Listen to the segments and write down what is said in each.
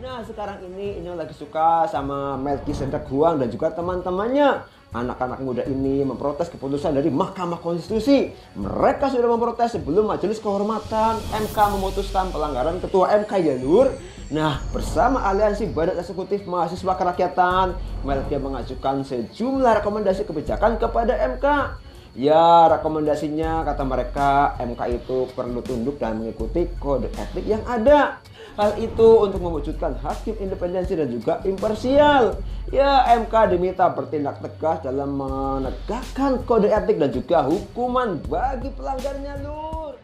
Nah sekarang ini lagi suka sama Melkisedek Huang dan juga teman-temannya. Anak-anak muda ini memprotes keputusan dari Mahkamah Konstitusi. Mereka sudah memprotes sebelum Majelis Kehormatan MK memutuskan pelanggaran Ketua MK ya Lur. Nah bersama Aliansi Badan Eksekutif Mahasiswa Kerakyatan, Melki mengajukan sejumlah rekomendasi kebijakan kepada MK. Ya, rekomendasinya kata mereka MK itu perlu tunduk dan mengikuti kode etik yang ada. Hal itu untuk mewujudkan hakim independensi dan juga imparsial. Ya, MK diminta bertindak tegas dalam menegakkan kode etik dan juga hukuman bagi pelanggarnya, Lur.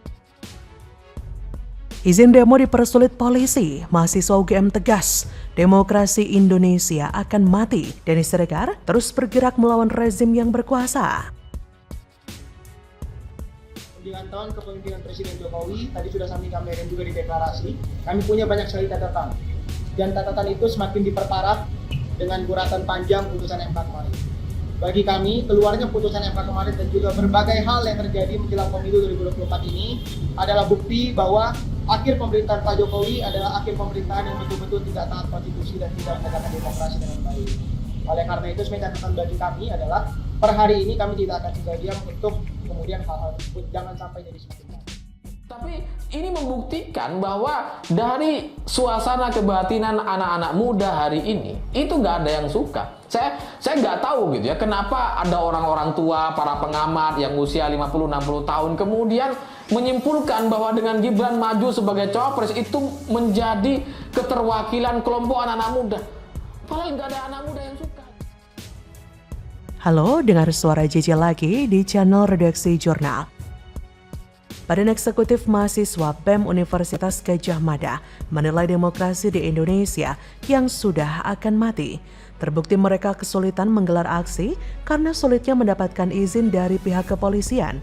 Izin demo dipersulit polisi, mahasiswa UGM tegas, demokrasi Indonesia akan mati. Denny Siregar terus bergerak melawan rezim yang berkuasa. Dengan tahun kepemimpinan Presiden Jokowi, tadi sudah kami sampaikan juga di deklarasi, kami punya banyak sekali catatan. Dan catatan itu semakin diperparah dengan guratan panjang putusan MK kemarin. Bagi kami, keluarnya putusan MK kemarin dan juga berbagai hal yang terjadi menjelang pemilu 2024 ini adalah bukti bahwa akhir pemerintahan Pak Jokowi adalah akhir pemerintahan yang betul-betul tidak taat konstitusi dan tidak menegakkan demokrasi dengan baik. Oleh karena itu, sebenarnya catatan bagi kami adalah per hari ini kami tidak akan tinggal diam untuk kemudian hal-hal tersebut jangan sampai jadi semakin banyak. Tapi ini membuktikan bahwa dari suasana kebatinan anak-anak muda hari ini itu nggak ada yang suka. Saya nggak tahu gitu ya kenapa ada orang-orang tua, para pengamat yang usia 50-60 tahun kemudian menyimpulkan bahwa dengan Gibran maju sebagai cawapres itu menjadi keterwakilan kelompok anak-anak muda. Padahal nggak ada anak muda yang suka. Halo, dengar suara JJ lagi di channel Redaksi Jurnal. Badan Eksekutif Mahasiswa BEM Universitas Gadjah Mada menilai demokrasi di Indonesia yang sudah akan mati. Terbukti mereka kesulitan menggelar aksi karena sulitnya mendapatkan izin dari pihak kepolisian.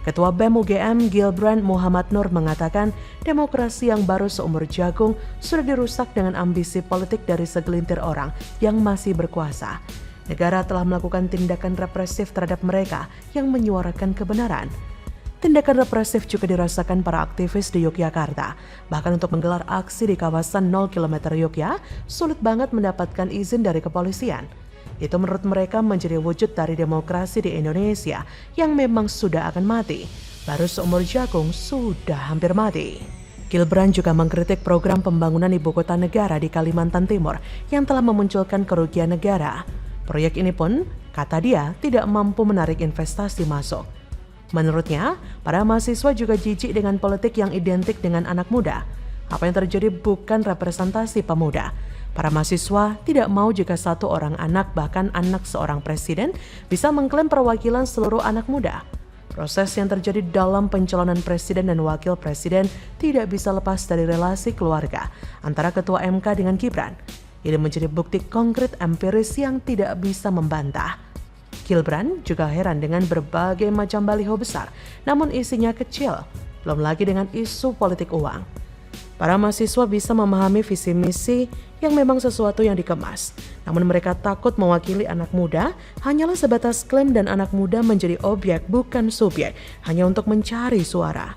Ketua BEM UGM Gilbrand Muhammad Nur mengatakan demokrasi yang baru seumur jagung sudah dirusak dengan ambisi politik dari segelintir orang yang masih berkuasa. Negara telah melakukan tindakan represif terhadap mereka yang menyuarakan kebenaran. Tindakan represif juga dirasakan para aktivis di Yogyakarta. Bahkan untuk menggelar aksi di kawasan 0 km Yogyakarta, sulit banget mendapatkan izin dari kepolisian. Itu menurut mereka menjadi wujud dari demokrasi di Indonesia yang memang sudah akan mati. Baru seumur jagung sudah hampir mati. Gilbrand juga mengkritik program pembangunan ibu kota negara di Kalimantan Timur yang telah memunculkan kerugian negara. Proyek ini pun, kata dia, tidak mampu menarik investasi masuk. Menurutnya, para mahasiswa juga jijik dengan politik yang identik dengan anak muda. Apa yang terjadi bukan representasi pemuda. Para mahasiswa tidak mau jika satu orang anak, bahkan anak seorang presiden, bisa mengklaim perwakilan seluruh anak muda. Proses yang terjadi dalam pencalonan presiden dan wakil presiden tidak bisa lepas dari relasi keluarga antara ketua MK dengan Gibran. Ini menjadi bukti konkret empiris yang tidak bisa membantah. Gilbrand juga heran dengan berbagai macam baliho besar, namun isinya kecil, belum lagi dengan isu politik uang. Para mahasiswa bisa memahami visi misi yang memang sesuatu yang dikemas, namun mereka takut mewakili anak muda hanyalah sebatas klaim dan anak muda menjadi objek bukan subjek, hanya untuk mencari suara.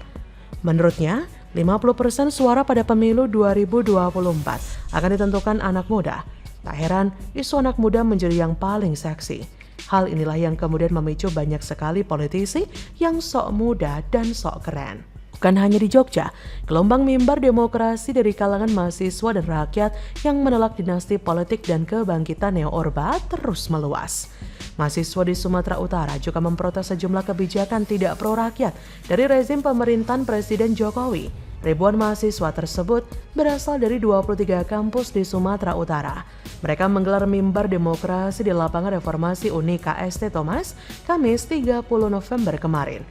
Menurutnya, 50% suara pada pemilu 2024 akan ditentukan anak muda. Tak heran, isu anak muda menjadi yang paling seksi. Hal inilah yang kemudian memicu banyak sekali politisi yang sok muda dan sok keren. Bukan hanya di Jogja, gelombang mimbar demokrasi dari kalangan mahasiswa dan rakyat yang menolak dinasti politik dan kebangkitan neo-orba terus meluas. Mahasiswa di Sumatera Utara juga memprotes sejumlah kebijakan tidak pro rakyat dari rezim pemerintahan Presiden Jokowi. Ribuan mahasiswa tersebut berasal dari 23 kampus di Sumatera Utara. Mereka menggelar mimbar demokrasi di lapangan reformasi Unika ST Thomas, Kamis 30 November kemarin.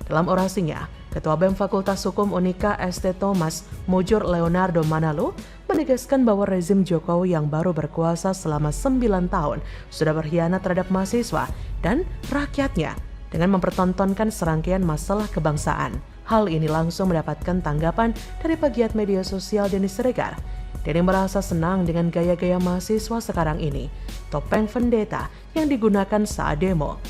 Dalam orasinya, Ketua BEM Fakultas Hukum Unika ST Thomas, Mujur Leonardo Manalo, menegaskan bahwa rezim Jokowi yang baru berkuasa selama 9 tahun sudah berkhianat terhadap mahasiswa dan rakyatnya dengan mempertontonkan serangkaian masalah kebangsaan. Hal ini langsung mendapatkan tanggapan dari pegiat media sosial Denny Siregar. Denny merasa senang dengan gaya-gaya mahasiswa sekarang ini, topeng vendetta yang digunakan saat demo,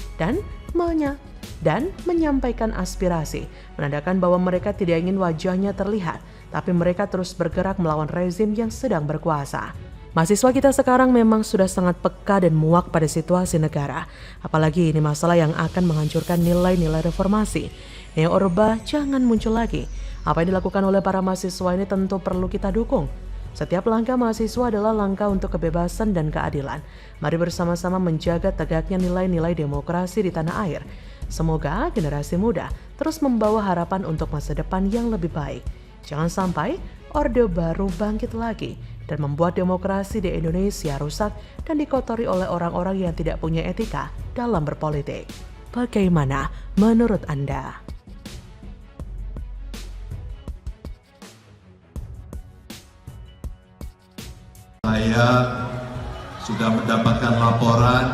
dan menyampaikan aspirasi, menandakan bahwa mereka tidak ingin wajahnya terlihat, tapi mereka terus bergerak melawan rezim yang sedang berkuasa. Mahasiswa kita sekarang memang sudah sangat peka dan muak pada situasi negara. Apalagi ini masalah yang akan menghancurkan nilai-nilai reformasi. Neo-Orba jangan muncul lagi. Apa yang dilakukan oleh para mahasiswa ini tentu perlu kita dukung. Setiap langkah mahasiswa adalah langkah untuk kebebasan dan keadilan. Mari bersama-sama menjaga tegaknya nilai-nilai demokrasi di tanah air. Semoga generasi muda terus membawa harapan untuk masa depan yang lebih baik. Jangan sampai Orde Baru bangkit lagi dan membuat demokrasi di Indonesia rusak dan dikotori oleh orang-orang yang tidak punya etika dalam berpolitik. Bagaimana menurut Anda? Saya sudah mendapatkan laporan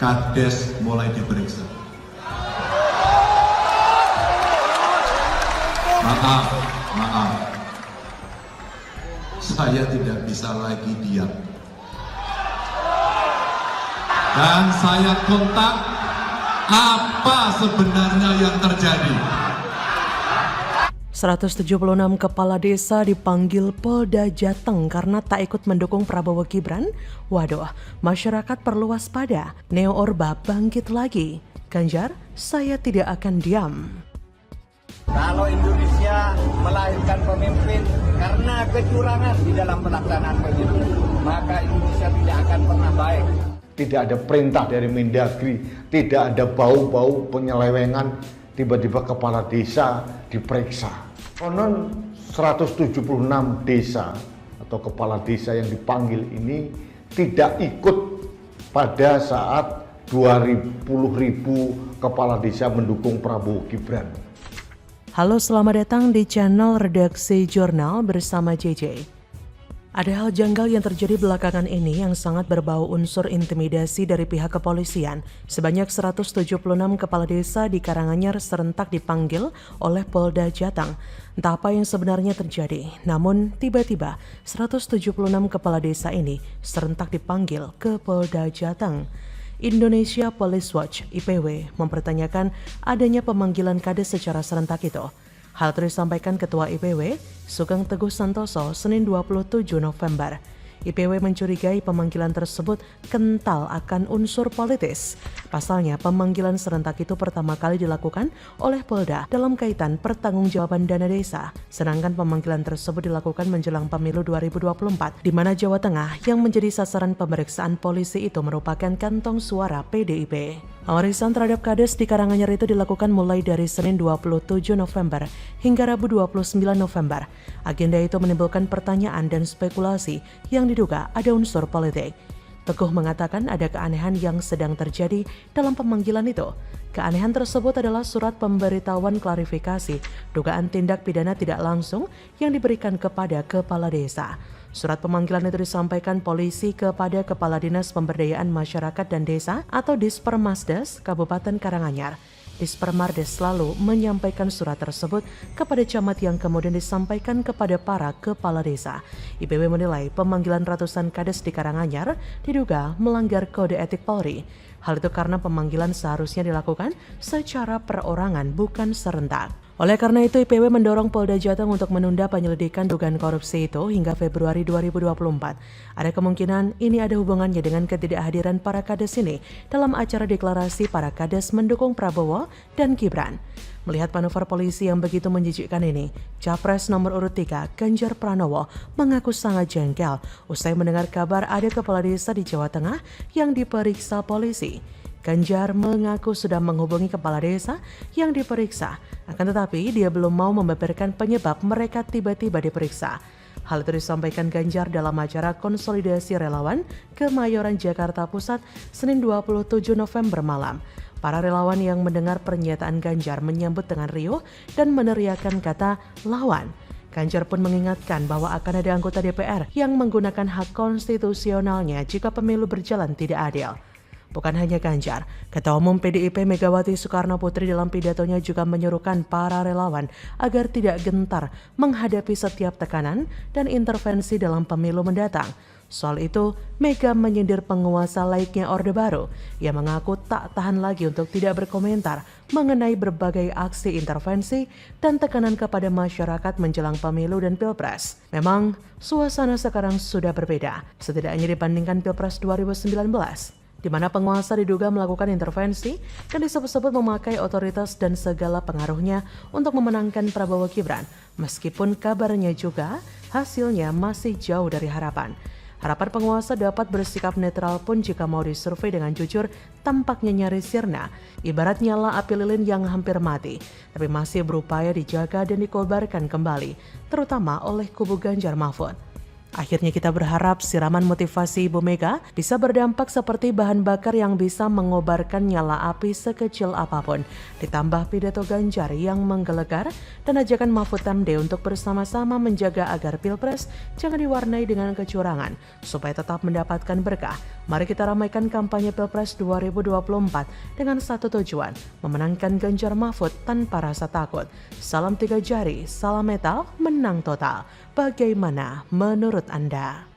Kades mulai diperiksa. Maaf. Saya tidak bisa lagi diam. Dan saya kontak apa sebenarnya yang terjadi. 176 kepala desa dipanggil Polda Jateng karena tak ikut mendukung Prabowo Gibran. Waduh, masyarakat perlu waspada. Neo-Orba bangkit lagi. Ganjar, saya tidak akan diam. Kalau Indonesia melahirkan pemimpin karena kecurangan di dalam pelaksanaan pemilu, maka Indonesia tidak akan pernah baik. Tidak ada perintah dari Mendagri, tidak ada bau-bau penyelewengan, tiba-tiba kepala desa diperiksa. Konon 176 desa atau kepala desa yang dipanggil ini tidak ikut pada saat 20.000 kepala desa mendukung Prabowo Gibran. Halo, selamat datang di channel Redaksi Jurnal bersama JJ. Ada hal janggal yang terjadi belakangan ini yang sangat berbau unsur intimidasi dari pihak kepolisian. Sebanyak 176 kepala desa di Karanganyar serentak dipanggil oleh Polda Jateng. Entah apa yang sebenarnya terjadi, namun tiba-tiba 176 kepala desa ini serentak dipanggil ke Polda Jateng. Indonesia Police Watch (IPW) mempertanyakan adanya pemanggilan kades secara serentak itu. Hal itu disampaikan Ketua IPW, Sugeng Teguh Santoso, Senin 27 November. IPW mencurigai pemanggilan tersebut kental akan unsur politis. Pasalnya, pemanggilan serentak itu pertama kali dilakukan oleh Polda dalam kaitan pertanggungjawaban dana desa. Sedangkan pemanggilan tersebut dilakukan menjelang pemilu 2024, di mana Jawa Tengah yang menjadi sasaran pemeriksaan polisi itu merupakan kantong suara PDIP. Pemeriksaan terhadap kades di Karanganyar itu dilakukan mulai dari Senin 27 November hingga Rabu 29 November. Agenda itu menimbulkan pertanyaan dan spekulasi yang diduga ada unsur politik. Teguh mengatakan ada keanehan yang sedang terjadi dalam pemanggilan itu. Keanehan tersebut adalah surat pemberitahuan klarifikasi dugaan tindak pidana tidak langsung yang diberikan kepada kepala desa. Surat pemanggilan itu disampaikan polisi kepada Kepala Dinas Pemberdayaan Masyarakat dan Desa atau Dispermasdes Kabupaten Karanganyar. Dispermardes lalu menyampaikan surat tersebut kepada camat yang kemudian disampaikan kepada para kepala desa. IPW menilai pemanggilan ratusan kades di Karanganyar diduga melanggar kode etik Polri. Hal itu karena pemanggilan seharusnya dilakukan secara perorangan bukan serentak. Oleh karena itu, IPW mendorong Polda Jateng untuk menunda penyelidikan dugaan korupsi itu hingga Februari 2024. Ada kemungkinan ini ada hubungannya dengan ketidakhadiran para kades ini dalam acara deklarasi para kades mendukung Prabowo dan Gibran. Melihat manuver polisi yang begitu menjijikkan ini, Capres nomor urut 3 Ganjar Pranowo mengaku sangat jengkel usai mendengar kabar ada kepala desa di Jawa Tengah yang diperiksa polisi. Ganjar mengaku sudah menghubungi kepala desa yang diperiksa, akan tetapi dia belum mau membeberkan penyebab mereka tiba-tiba diperiksa. Hal itu disampaikan Ganjar dalam acara konsolidasi relawan Kemayoran Jakarta Pusat Senin 27 November malam. Para relawan yang mendengar pernyataan Ganjar menyambut dengan riuh dan meneriakkan kata lawan. Ganjar pun mengingatkan bahwa akan ada anggota DPR yang menggunakan hak konstitusionalnya jika pemilu berjalan tidak adil. Bukan hanya Ganjar, Ketua Umum PDIP Megawati Soekarnoputri dalam pidatonya juga menyerukan para relawan agar tidak gentar menghadapi setiap tekanan dan intervensi dalam pemilu mendatang. Soal itu, Mega menyindir penguasa layaknya Orde Baru. Ia mengaku tak tahan lagi untuk tidak berkomentar mengenai berbagai aksi intervensi dan tekanan kepada masyarakat menjelang pemilu dan pilpres. Memang, suasana sekarang sudah berbeda, setidaknya dibandingkan pilpres 2019. Di mana penguasa diduga melakukan intervensi dan disebut-sebut memakai otoritas dan segala pengaruhnya untuk memenangkan Prabowo Gibran, meskipun kabarnya juga hasilnya masih jauh dari harapan. Harapan penguasa dapat bersikap netral pun jika mau disurvei dengan jujur tampaknya nyaris sirna, ibarat nyala api lilin yang hampir mati, tapi masih berupaya dijaga dan dikobarkan kembali, terutama oleh kubu Ganjar Mahfud. Akhirnya kita berharap siraman motivasi Ibu Mega bisa berdampak seperti bahan bakar yang bisa mengobarkan nyala api sekecil apapun. Ditambah pidato Ganjar yang menggelegar dan ajakan Mahfud MD untuk bersama-sama menjaga agar Pilpres jangan diwarnai dengan kecurangan supaya tetap mendapatkan berkah. Mari kita ramaikan kampanye Pilpres 2024 dengan satu tujuan, memenangkan Ganjar Mahfud tanpa rasa takut. Salam 3 jari, salam metal, menang total. Bagaimana menurut Anda?